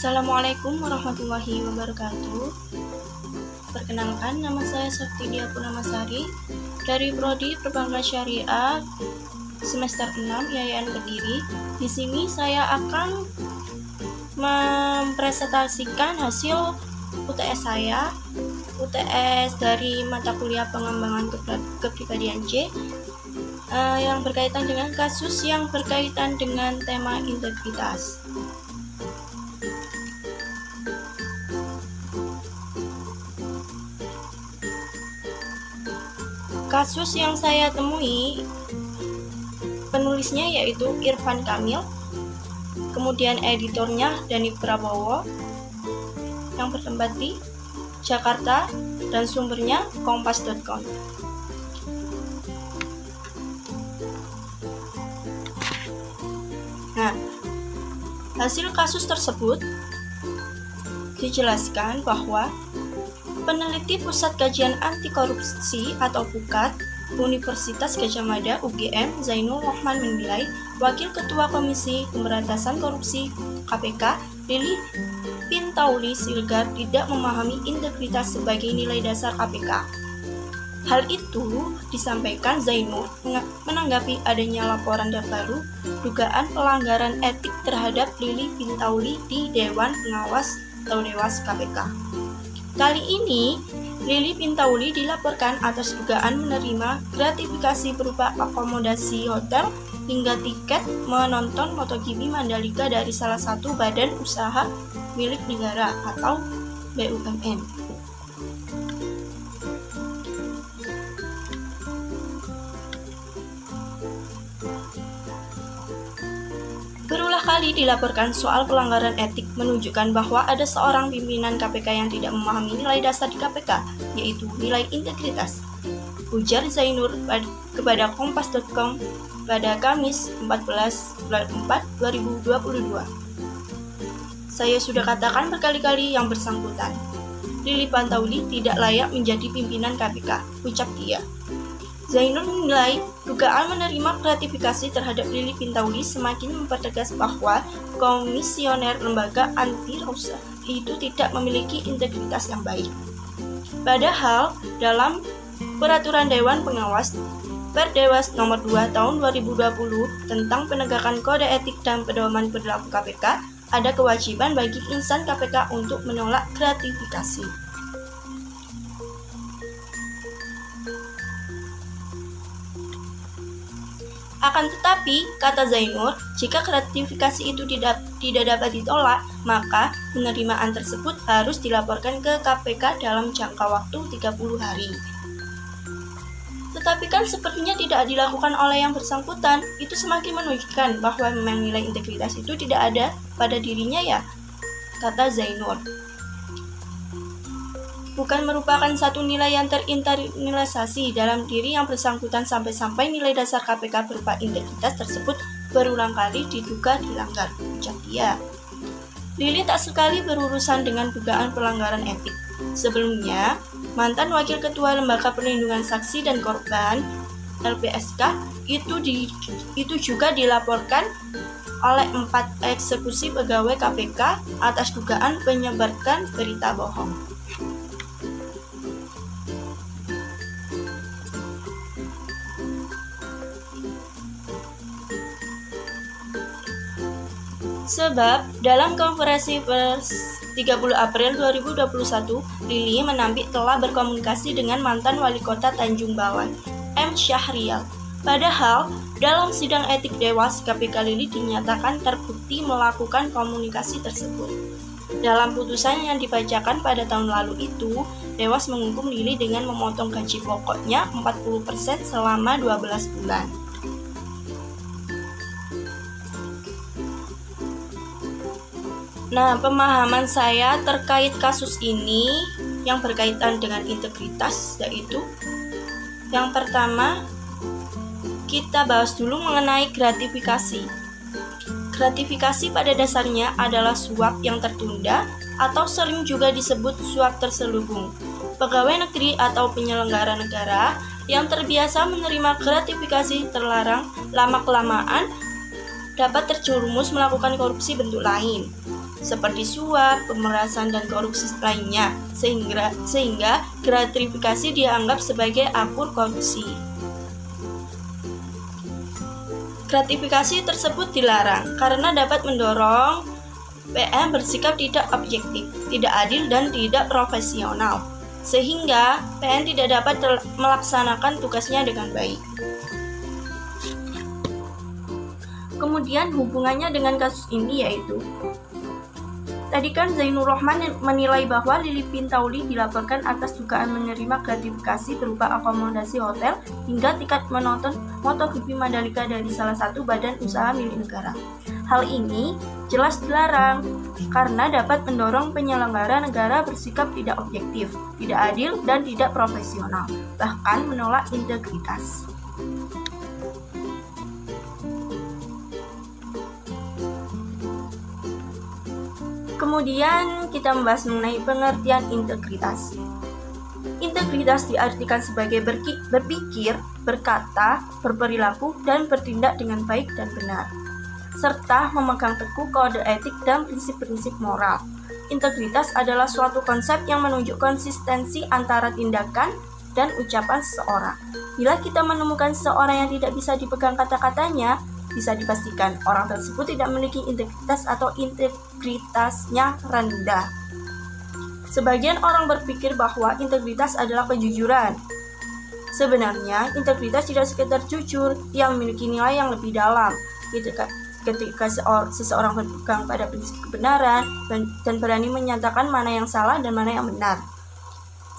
Assalamualaikum warahmatullahi wabarakatuh. Perkenalkan, nama saya Septidia Purnamasari dari Prodi Perbankan Syariah semester 6 IAIN Kediri. Di sini saya akan mempresentasikan hasil UTS saya, UTS dari mata kuliah pengembangan kepribadian C yang berkaitan dengan kasus yang berkaitan dengan tema integritas. Kasus yang saya temui, penulisnya yaitu Irfan Kamil, kemudian editornya Dani Prabowo, yang bertempat di Jakarta, dan sumbernya kompas.com. Nah, hasil kasus tersebut dijelaskan bahwa peneliti Pusat Kajian Anti Korupsi atau PUKAT Universitas Gadjah Mada UGM Zainul Rohman menilai Wakil Ketua Komisi Pemberantasan Korupsi KPK Lili Pintauli Siregar tidak memahami integritas sebagai nilai dasar KPK. Hal itu disampaikan Zainul menanggapi adanya laporan terbaru dugaan pelanggaran etik terhadap Lili Pintauli di Dewan Pengawas atau Dewas KPK. Kali ini, Lili Pintauli dilaporkan atas dugaan menerima gratifikasi berupa akomodasi hotel hingga tiket menonton MotoGP Mandalika dari salah satu badan usaha milik negara atau BUMN. Berulang kali dilaporkan soal pelanggaran etik menunjukkan bahwa ada seorang pimpinan KPK yang tidak memahami nilai dasar di KPK, yaitu nilai integritas. Ujar Zainur kepada kompas.com pada Kamis 14 bulan 4 2022. Saya sudah katakan berkali-kali yang bersangkutan, Lili Pintauli tidak layak menjadi pimpinan KPK, ucap dia. Zainul menilai dugaan menerima gratifikasi terhadap Lili Pintauli semakin mempertegas bahwa komisioner lembaga anti korupsi itu tidak memiliki integritas yang baik. Padahal dalam Peraturan Dewan Pengawas Perdewas Nomor 2 Tahun 2020 tentang penegakan kode etik dan pedoman perilaku KPK, ada kewajiban bagi insan KPK untuk menolak gratifikasi. Akan tetapi, kata Zainur, jika gratifikasi itu tidak dapat ditolak, maka penerimaan tersebut harus dilaporkan ke KPK dalam jangka waktu 30 hari. Tetapi kan sepertinya tidak dilakukan oleh yang bersangkutan. Itu semakin menunjukkan bahwa memang nilai integritas itu tidak ada pada dirinya ya, kata Zainur. Bukan merupakan satu nilai yang terinternalisasi dalam diri yang bersangkutan sampai-sampai nilai dasar KPK berupa integritas tersebut berulang kali diduga dilanggar, ucap dia. Lili tak sekali berurusan dengan dugaan pelanggaran etik. Sebelumnya, mantan Wakil Ketua Lembaga Perlindungan Saksi dan Korban (LPSK) itu juga dilaporkan oleh 4 eksekusi pegawai KPK atas dugaan menyebarkan berita bohong. Sebab dalam konferensi pers 30 April 2021, Lili menampik telah berkomunikasi dengan mantan wali kota Tanjung Balai, M. Syahrial. Padahal, dalam sidang etik Dewas KPK Lili dinyatakan terbukti melakukan komunikasi tersebut. Dalam putusan yang dibacakan pada tahun lalu itu, Dewas menghukum Lili dengan memotong gaji pokoknya 40% selama 12 bulan. Nah, pemahaman saya terkait kasus ini yang berkaitan dengan integritas yaitu yang pertama, kita bahas dulu mengenai gratifikasi. Gratifikasi pada dasarnya adalah suap yang tertunda atau sering juga disebut suap terselubung. Pegawai negeri atau penyelenggara negara yang terbiasa menerima gratifikasi terlarang lama-kelamaan dapat terjerumus melakukan korupsi bentuk lain, seperti suap, pemerasan, dan korupsi lainnya, sehingga gratifikasi dianggap sebagai akur korupsi. Gratifikasi tersebut dilarang karena dapat mendorong PM bersikap tidak objektif, tidak adil, dan tidak profesional, sehingga PM tidak dapat melaksanakan tugasnya dengan baik. Kemudian hubungannya dengan kasus ini yaitu, tadi kan Zainur Rohman menilai bahwa Lili Pintauli dilaporkan atas dugaan menerima gratifikasi berupa akomodasi hotel hingga tiket menonton MotoGP Mandalika dari salah satu badan usaha milik negara. Hal ini jelas dilarang karena dapat mendorong penyelenggara negara bersikap tidak objektif, tidak adil, dan tidak profesional, bahkan menolak integritas. Kemudian kita membahas mengenai pengertian integritas. Integritas diartikan sebagai berpikir, berkata, berperilaku, dan bertindak dengan baik dan benar, serta memegang teguh kode etik dan prinsip-prinsip moral. Integritas adalah suatu konsep yang menunjuk konsistensi antara tindakan dan ucapan seseorang. Bila kita menemukan seseorang yang tidak bisa dipegang kata-katanya, bisa dipastikan orang tersebut tidak memiliki integritas atau integritasnya rendah. Sebagian orang berpikir bahwa integritas adalah kejujuran. Sebenarnya, integritas tidak sekedar jujur, yang memiliki nilai yang lebih dalam. Ketika seseorang berpegang pada prinsip kebenaran dan berani menyatakan mana yang salah dan mana yang benar,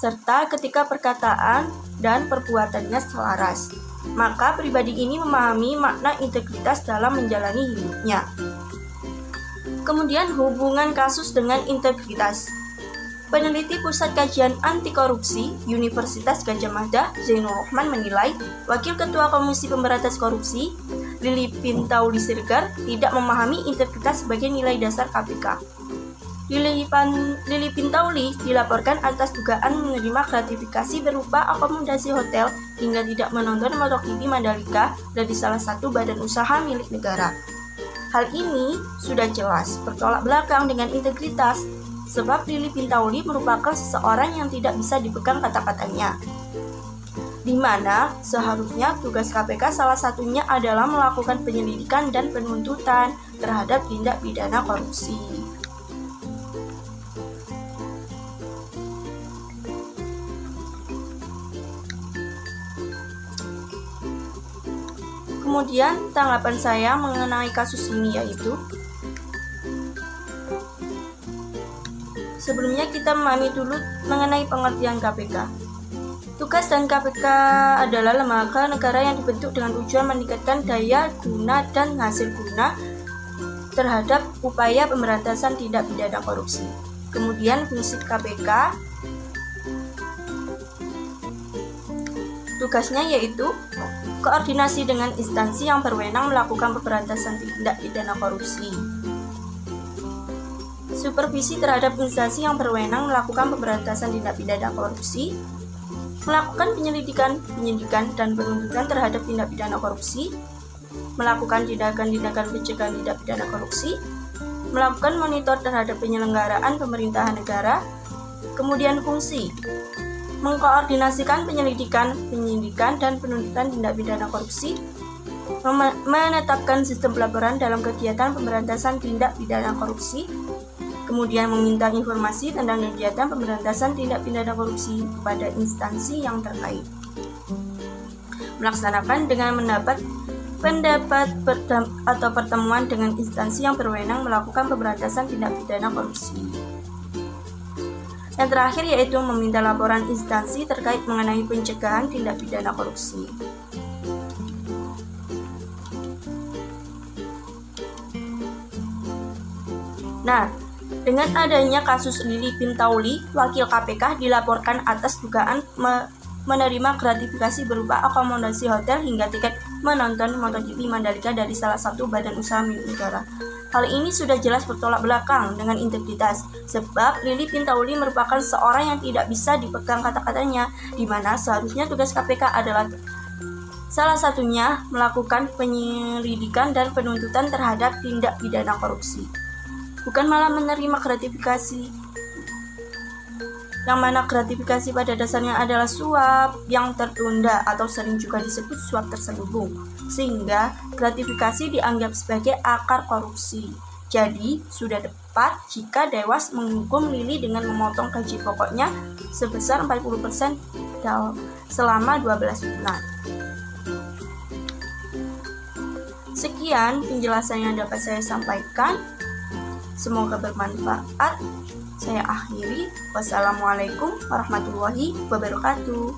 serta ketika perkataan dan perbuatannya selaras, maka pribadi ini memahami makna integritas dalam menjalani hidupnya. Kemudian hubungan kasus dengan integritas. Peneliti Pusat Kajian Anti Korupsi Universitas Gadjah Mada, Zainur Rohman menilai Wakil Ketua Komisi Pemberantasan Korupsi, Lili Pintauli Siregar, tidak memahami integritas sebagai nilai dasar KPK. Lili Pintauli dilaporkan atas dugaan menerima gratifikasi berupa akomodasi hotel hingga tidak menonton MotoGP Mandalika dari salah satu badan usaha milik negara. Hal ini sudah jelas bertolak belakang dengan integritas, sebab Lili Pintauli merupakan seseorang yang tidak bisa dipegang kata-katanya, di mana seharusnya tugas KPK salah satunya adalah melakukan penyelidikan dan penuntutan terhadap tindak pidana korupsi. Kemudian tanggapan saya mengenai kasus ini yaitu, sebelumnya kita memahami dulu mengenai pengertian KPK. Tugas dan KPK adalah lembaga negara yang dibentuk dengan tujuan meningkatkan daya guna dan hasil guna terhadap upaya pemberantasan tindak pidana korupsi. Kemudian fungsi KPK, tugasnya yaitu koordinasi dengan instansi yang berwenang melakukan pemberantasan tindak pidana korupsi. Supervisi terhadap instansi yang berwenang melakukan pemberantasan tindak pidana korupsi, melakukan penyidikan dan penuntutan terhadap tindak pidana korupsi, melakukan tindakan-tindakan pencegahan tindak pidana korupsi, melakukan monitor terhadap penyelenggaraan pemerintahan negara. Kemudian fungsi mengkoordinasikan penyidikan dan penuntutan tindak pidana korupsi, menetapkan sistem pelaporan dalam kegiatan pemberantasan tindak pidana korupsi, kemudian meminta informasi tentang kegiatan pemberantasan tindak pidana korupsi kepada instansi yang terkait, melaksanakan dengan mendapat pendapat atau pertemuan dengan instansi yang berwenang melakukan pemberantasan tindak pidana korupsi. Yang terakhir yaitu meminta laporan instansi terkait mengenai pencegahan tindak pidana korupsi. Nah, dengan adanya kasus Lili Pintauli, wakil KPK dilaporkan atas dugaan menerima gratifikasi berupa akomodasi hotel hingga tiket menonton MotoGP Mandalika dari salah satu badan usaha milik negara. Hal ini sudah jelas bertolak belakang dengan integritas, sebab Lili Pintauli merupakan seorang yang tidak bisa dipegang kata-katanya, di mana seharusnya tugas KPK adalah Salah satunya melakukan penyelidikan dan penuntutan terhadap tindak pidana korupsi. Bukan malah menerima gratifikasi, yang mana gratifikasi pada dasarnya adalah suap yang tertunda atau sering juga disebut suap terselubung, sehingga gratifikasi dianggap sebagai akar korupsi. Jadi, sudah tepat jika Dewas menghukum Lili dengan memotong gaji pokoknya sebesar 40% selama 12 bulan. Sekian penjelasan yang dapat saya sampaikan. Semoga bermanfaat. Saya akhiri. Wassalamualaikum warahmatullahi wabarakatuh.